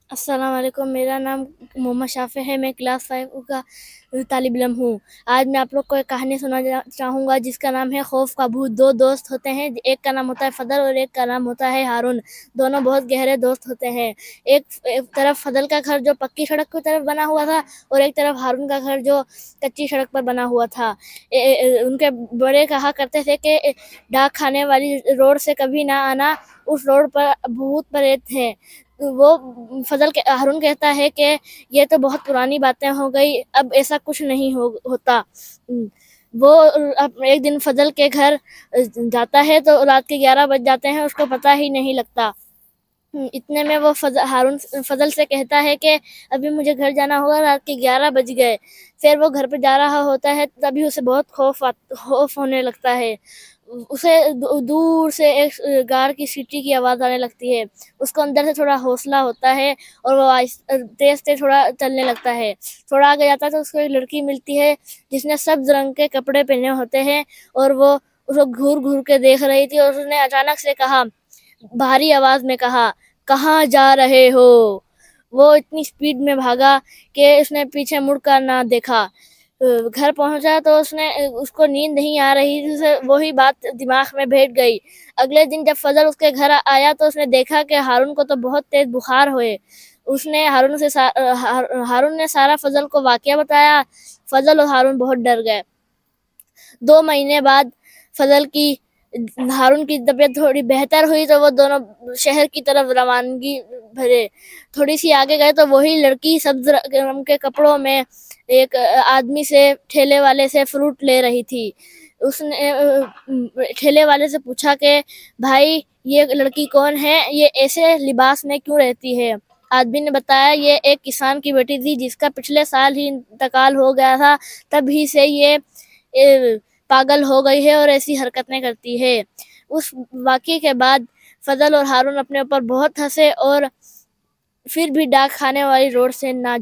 अस्सलाम वालेकुम। मेरा नाम मोहम्मद शाफ़ी है। मैं क्लास 5 का तालिब इल्म हूँ। आज मैं आप लोग को एक कहानी सुनाना चाहूँगा जिसका नाम है खौफ का भूत। दो दोस्त होते हैं, एक का नाम होता है फदल और एक का नाम होता है हारून। दोनों बहुत गहरे दोस्त होते हैं। एक तरफ फदल का घर जो पक्की सड़क की तरफ बना हुआ था और एक तरफ हारून का घर जो कच्ची सड़क पर बना हुआ था। उनके बड़े कहा करते थे कि डाक खाने वाली रोड से कभी ना आना, उस रोड पर भूत प्रेत हैं। वो हारून कहता है कि ये तो बहुत पुरानी बातें हो गई, अब ऐसा कुछ नहीं होता। वो एक दिन फजल के घर जाता है तो रात के 11 बज जाते हैं, उसको पता ही नहीं लगता। इतने में वो हारून फजल से कहता है कि अभी मुझे घर जाना होगा, रात के 11 बज गए। फिर वो घर पे जा रहा होता है, तभी उसे बहुत खौफ होने लगता है। उसे दूर से एक गाड़ की सीटी की आवाज़ आने लगती है। उसको अंदर से थोड़ा हौसला होता है और वो तेज तेज थोड़ा चलने लगता है। थोड़ा आगे जाता है तो उसको एक लड़की मिलती है जिसने सब्ज रंग के कपड़े पहने होते हैं और वो उसको घूर घूर के देख रही थी और उसने अचानक से कहा, भारी आवाज में कहा, कहाँ जा रहे हो। वो इतनी स्पीड में भागा कि उसने पीछे मुड़कर ना देखा। घर पहुंचा तो उसको नींद नहीं आ रही थी, उसे वही बात दिमाग में बैठ गई। अगले दिन जब फजल उसके घर आया तो उसने देखा कि हारून को तो बहुत तेज बुखार हुए। उसने हारून ने सारा फजल को वाकया बताया। फजल और हारून बहुत डर गए। 2 महीने बाद फजल की हारून की तबीयत थोड़ी बेहतर हुई तो वो दोनों शहर की तरफ रवानगी भरे। थोड़ी सी आगे गए तो वही लड़की सब्ज रंग के कपड़ों में एक आदमी से, ठेले वाले से फ्रूट ले रही थी। उसने ठेले वाले से पूछा कि भाई ये लड़की कौन है, ये ऐसे लिबास में क्यों रहती है। आदमी ने बताया ये एक किसान की बेटी थी जिसका पिछले साल ही इंतकाल हो गया था, तभी से ये पागल हो गई है और ऐसी हरकतें करती है। उस वाक़ये के बाद फजल और हारून अपने ऊपर बहुत हंसे और फिर भी डाक खाने वाली रोड से ना